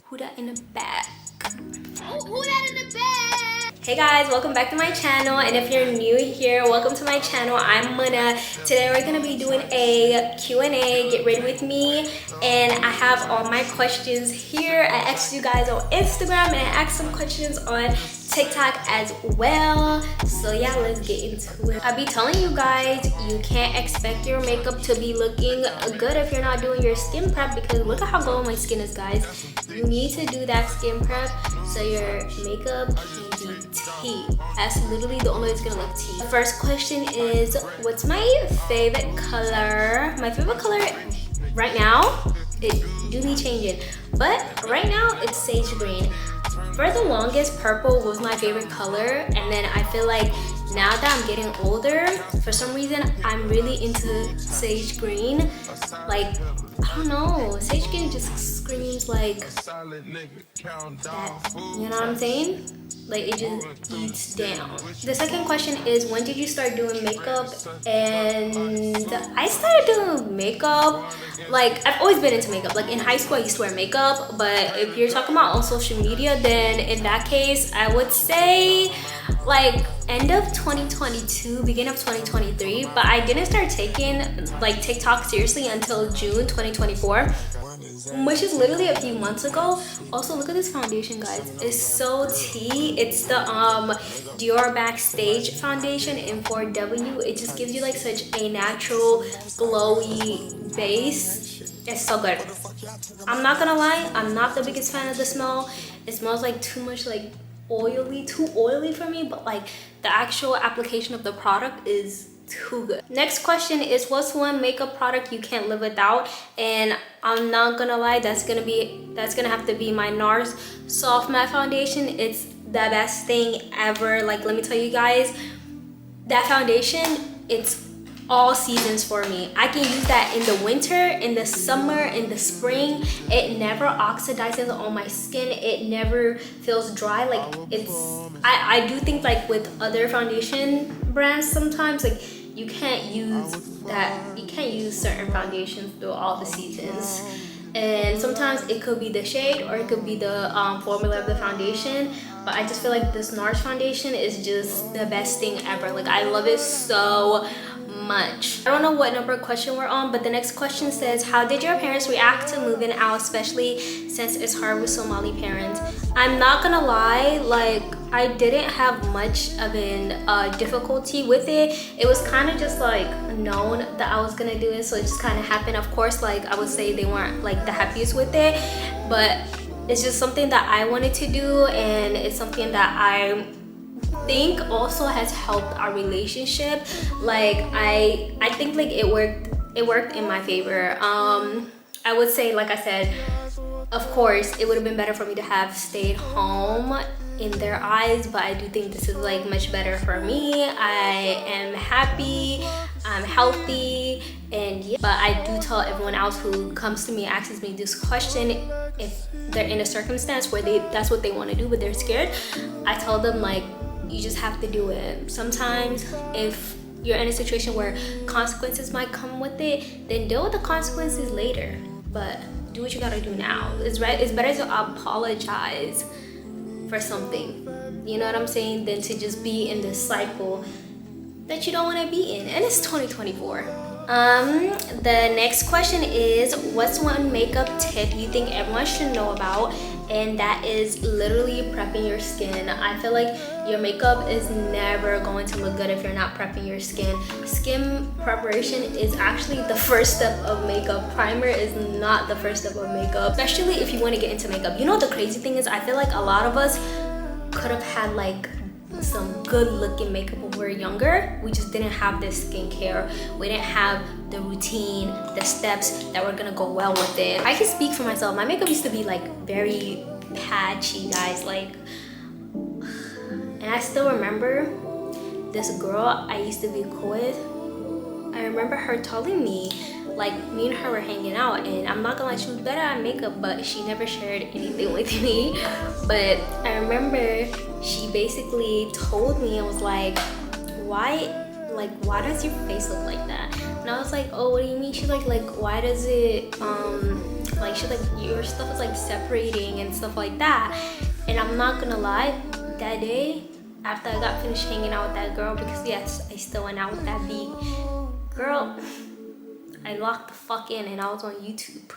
Who that in the back? Who that in the back? Hey guys, welcome back to my channel, and if you're new here, welcome to my channel. I'm Muna. Today we're gonna be doing a Q&A, get ready with me, and I have all my questions here. I asked you guys on Instagram and I asked some questions on TikTok as well. So yeah, let's get into it. I be telling you guys, you can't expect your makeup to be looking good if you're not doing your skin prep, because look at how glowing my skin is, guys. You need to do that skin prep so your makeup can be tea. That's literally the only way it's gonna look tea. The first question is, what's my favorite color? My favorite color right now, it do be changing, but right now it's sage green. For the longest, purple was my favorite color, and then I feel like now that I'm getting older, for some reason I'm really into sage green. Like, I don't know, sage green just screams like that, you know what I'm saying? Like, it just eats down. The second question is, when did you start doing makeup? And I started doing makeup, like, I've always been into makeup. Like, in high school I used to wear makeup, but if you're talking about on social media, then in that case I would say like end of 2022, beginning of 2023. But I didn't start taking like TikTok seriously until June 2024, which is literally a few months ago. Also, look at this foundation, guys. It's so tea. It's the Dior Backstage foundation in 4W. It just gives you like such a natural glowy base. It's so good. I'm not gonna lie, I'm not the biggest fan of the smell. It smells like too much like too oily for me, but like the actual application of the product is too good. Next question is, what's one makeup product you can't live without? And I'm not gonna lie, that's gonna have to be my NARS Soft Matte Foundation. It's the best thing ever. Like, let me tell you guys, that foundation, it's all seasons for me. I can use that in the winter, in the summer, in the spring. It never oxidizes on my skin. It never feels dry. Like, it's, I do think like with other foundation brands sometimes, like, you can't use certain foundations through all the seasons. And sometimes it could be the shade or it could be the formula of the foundation. But I just feel like this NARS foundation is just the best thing ever. Like, I love it so much. I don't know what number question we're on, but the next question says, how did your parents react to moving out, especially since it's hard with Somali parents? I'm not gonna lie, like, I didn't have much of an difficulty with it. It was kind of just like known that I was gonna do it, so it just kind of happened. Of course, like, I would say they weren't like the happiest with it, but it's just something that I wanted to do, and it's something that I think also has helped our relationship. Like, I think like it worked in my favor. I would say, like I said, of course it would have been better for me to have stayed home in their eyes, but I do think this is like much better for me. I am happy, I'm healthy, and yeah. But I do tell everyone else who comes to me, asks me this question, if they're in a circumstance where that's what they want to do but they're scared, I tell them, like, you just have to do it. Sometimes if you're in a situation where consequences might come with it, then deal with the consequences later, but do what you gotta do now. It's better to apologize for something, you know what I'm saying, than to just be in this cycle that you don't want to be in. And it's 2024. The next question is, what's one makeup tip you think everyone should know about? And that is literally prepping your skin. I feel like your makeup is never going to look good if you're not prepping your skin. Skin preparation is actually the first step of makeup. Primer is not the first step of makeup, especially if you want to get into makeup. You know, the crazy thing is, I feel like a lot of us could have had like some good looking makeup when we were younger. We just didn't have this skincare. We didn't have the routine, the steps that were gonna go well with it. I can speak for myself. My makeup used to be like very patchy, guys, like, and I still remember this girl I used to be cool with. I remember her telling me, like, me and her were hanging out, and I'm not gonna lie, she was better at makeup, but she never shared anything with me. But I remember she basically told me, and was like, why does your face look like that? And I was like, oh, what do you mean? She's like, why does it Like she's like, your stuff is like separating and stuff like that. And I'm not gonna lie, that day after I got finished hanging out with that girl, because yes, I still went out with that B girl, I locked the fuck in and I was on YouTube.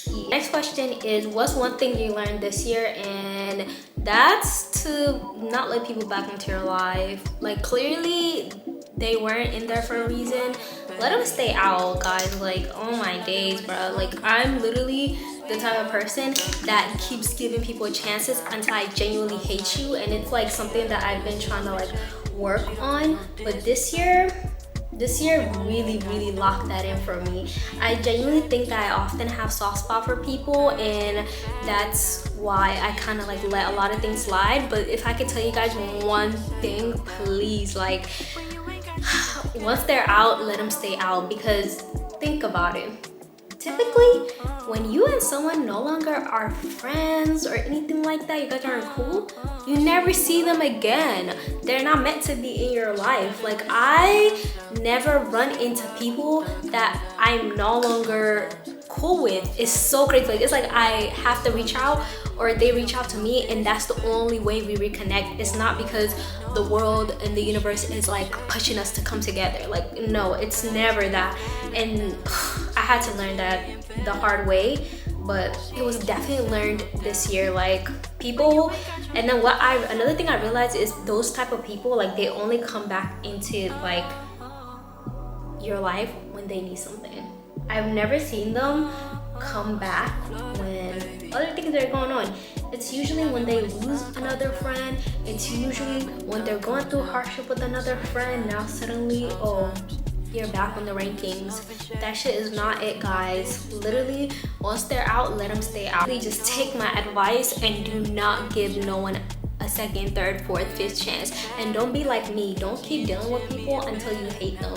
Yeah. Next question is, what's one thing you learned this year? And that's to not let people back into your life. Like clearly they weren't in there for a reason. Let them stay out, guys. Like, oh my days, bro. Like, I'm literally the type of person that keeps giving people chances until I genuinely hate you. And it's like something that I've been trying to like work on. But this year really locked that in for me. I genuinely think that I often have soft spot for people, and that's why I kind of like let a lot of things slide. But if I could tell you guys one thing, please, like, once they're out, let them stay out. Because think about it, typically when you and someone no longer are friends or anything like that, you guys aren't cool, you never see them again. They're not meant to be in your life. Like, I never run into people that I'm no longer cool with. It's so crazy. Like, it's like I have to reach out or they reach out to me, and that's the only way we reconnect. It's not because the world and the universe is like pushing us to come together. Like, no, it's never that. And I had to learn that the hard way, but it was definitely learned this year. Like, people, and then another thing I realized is those type of people, like, they only come back into like your life when they need something. I've never seen them come back when other things are going on. It's usually when they lose another friend. It's usually when they're going through hardship with another friend. Now suddenly, oh, you're back on the rankings. That shit is not it, guys. Literally, once they're out, let them stay out. Please just take my advice and do not give no one a second, third, fourth, fifth chance. And don't be like me. Don't keep dealing with people until you hate them,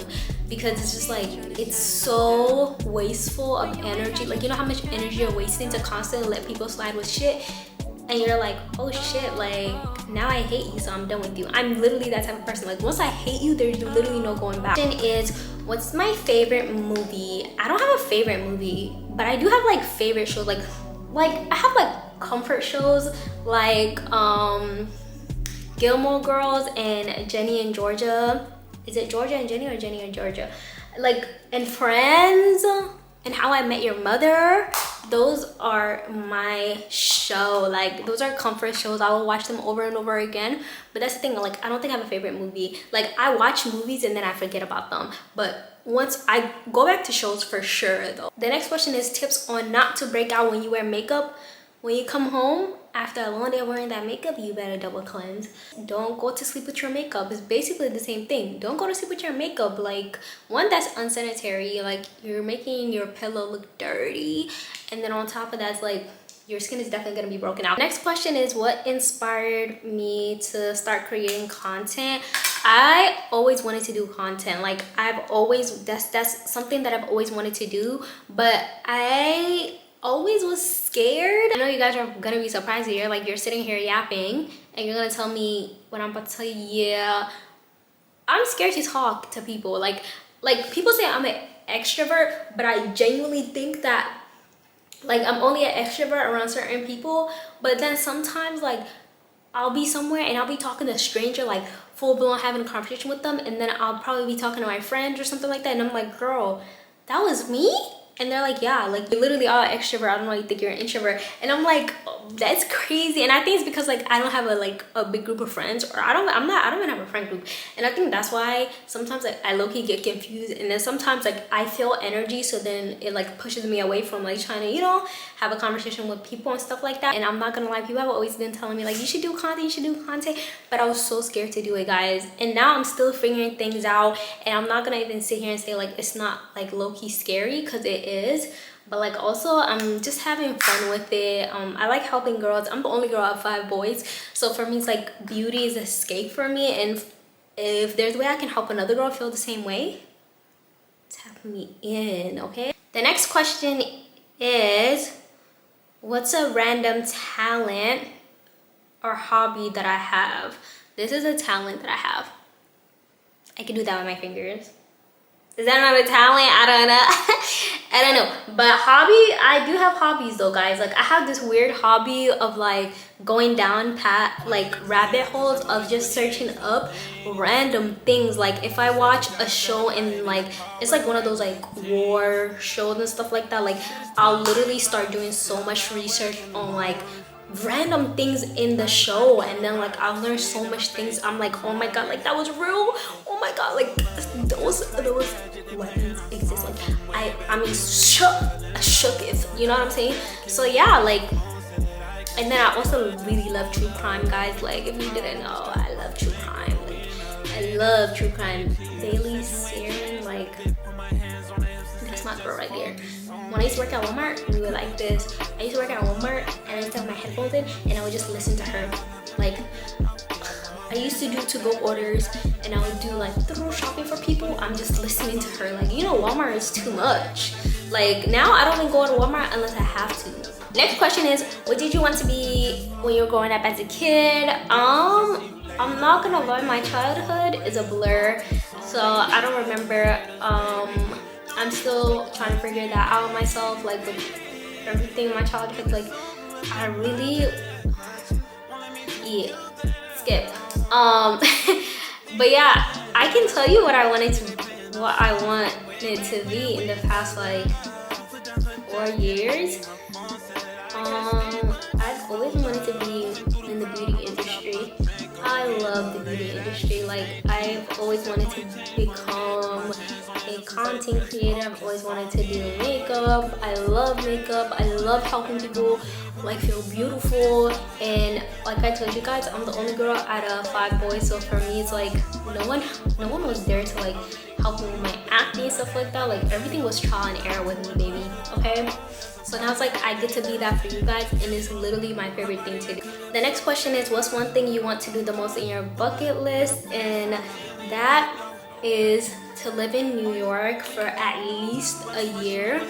because it's just like, it's so wasteful of energy. Like, you know how much energy you're wasting to constantly let people slide with shit, and you're like, oh shit, like, now I hate you, so I'm done with you. I'm literally that type of person. Like, once I hate you, there's literally no going back. Question is, what's my favorite movie? I don't have a favorite movie, but I do have like favorite shows. Like I have like comfort shows, like Gilmore Girls and Jenny and Georgia. Is it Georgia and Jenny or Jenny and Georgia? Like, and Friends and How I Met Your Mother. Those are my show. Like, those are comfort shows. I will watch them over and over again. But that's the thing, like, I don't think I have a favorite movie. Like, I watch movies and then I forget about them. But once I go back to shows for sure though. The next question is tips on not to break out when you wear makeup. When you come home after a long day of wearing that makeup, you better double cleanse. Don't go to sleep with your makeup. It's basically the same thing. Don't go to sleep with your makeup. Like, one, that's unsanitary. Like, you're making your pillow look dirty. And then on top of that, it's like, your skin is definitely gonna be broken out. Next question is, what inspired me to start creating content? I always wanted to do content. Like, that's something that I've always wanted to do, but I always was scared. I know you guys are gonna be surprised here. Like, you're sitting here yapping and you're gonna tell me what I'm about to tell you. Yeah, I'm scared to talk to people. Like people say I'm an extrovert, but I genuinely think that, like, I'm only an extrovert around certain people. But then sometimes, like, I'll be somewhere and I'll be talking to a stranger, like full blown having a conversation with them, and then I'll probably be talking to my friends or something like that, and I'm like, girl, that was me? And they're like, yeah, like, you literally are an extrovert. I don't know, you think you're an introvert. And I'm like, oh, that's crazy. And I think it's because, like, I don't have a big group of friends, or I don't even have a friend group. And I think that's why sometimes, like, I low-key get confused. And then sometimes, like, I feel energy, so then it like pushes me away from like trying to, you know, have a conversation with people and stuff like that. And I'm not gonna lie, people have always been telling me, like, you should do content, but I was so scared to do it, guys. And now I'm still figuring things out, and I'm not gonna even sit here and say, like, it's not like low-key scary, because it is. But, like, also I'm just having fun with it. I like helping girls. I'm the only girl out of 5 boys, so for me it's like beauty is escape for me. And if there's a way I can help another girl feel the same way, tap me in, okay? The next question is, what's a random talent or hobby that I have? This is a talent that I have. I can do that with my fingers. Is that another talent? I don't know. I don't know. But hobby, I do have hobbies though, guys. Like I have this weird hobby of like going down like rabbit holes of just searching up random things. Like if I watch a show and like it's like one of those like war shows and stuff like that, like I'll literally start doing so much research on like random things in the show, and then like I've learned so much things. I'm like, oh my god, like that was real. Oh my god, like those weapons exist. Like I mean shook if you know what I'm saying. So yeah, like, and then I also really love true crime, guys. Like if you didn't know, I love true crime. Like I love true crime. Daily searing, like that's my girl right there. When I used to work at Walmart, we were like this. I used to work at Walmart and I used to have my headphones in and I would just listen to her. Like I used to do to-go orders and I would do like through shopping for people. I'm just listening to her. Like, you know, Walmart is too much. Like now I don't even go to Walmart unless I have to. Next question is, what did you want to be when you were growing up as a kid? I'm not gonna lie, my childhood is a blur, so I don't remember. I'm still trying to figure that out myself, like with everything in my childhood. Like I really, yeah, skip. But yeah, I can tell you what I wanted to be in the past like 4 years. I've always wanted to be in the beauty industry. I love the beauty industry. Like I've always wanted to become a content creator. I've always wanted to do makeup. I love makeup. I love helping people like feel beautiful. And like I told you guys, I'm the only girl out of 5 boys. So for me, it's like no one was there to like help me with my acne and stuff like that. Like everything was trial and error with me, baby. Okay. So now it's like I get to be that for you guys, and it's literally my favorite thing to do. The next question is, what's one thing you want to do the most in your bucket list? And that is to live in New York for at least a year.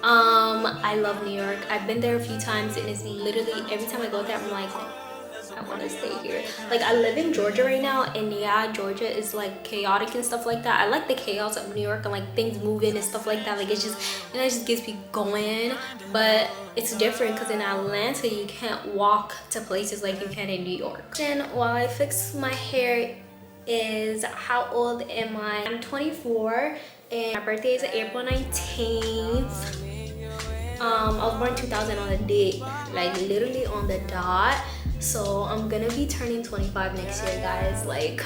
I love New York. I've been there a few times and it's literally every time I go there I'm like, I want to stay here. Like I live in Georgia right now, and yeah, Georgia is like chaotic and stuff like that. I like the chaos of New York and like things moving and stuff like that. Like it's just, and it just gets me going. But it's different because in Atlanta you can't walk to places like you can in New York. And while I fix my hair is, how old am I? I'm 24 and my birthday is April 19th. I was born 2000 on the date, like literally on the dot. So I'm gonna be turning 25 next year, guys. Like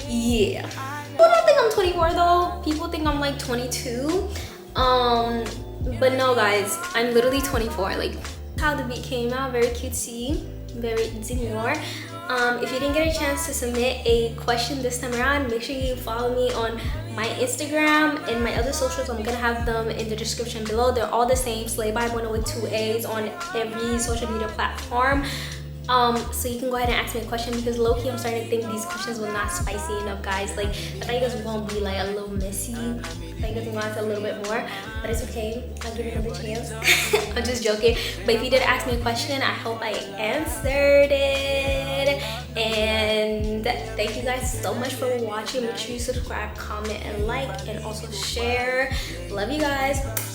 yeah, people don't think I'm 24 though. People think I'm like 22. But no, guys, I'm literally 24. Like how the beat came out, very cutesy, very demure. If you didn't get a chance to submit a question this time around, make sure you follow me on my Instagram and my other socials. I'm gonna have them in the description below. They're all the same, Slay by Mona with 2 A's on every social media platform. So you can go ahead and ask me a question, because low-key I'm starting to think these questions were not spicy enough, guys. Like I thought you guys were gonna be like a little messy. I thought you guys were gonna ask a little bit more, but it's okay. I'll give it another chance. I'm just joking. But if you did ask me a question, I hope I answered it. And thank you guys so much for watching. Make sure you subscribe, comment, and like, and also share. Love you guys.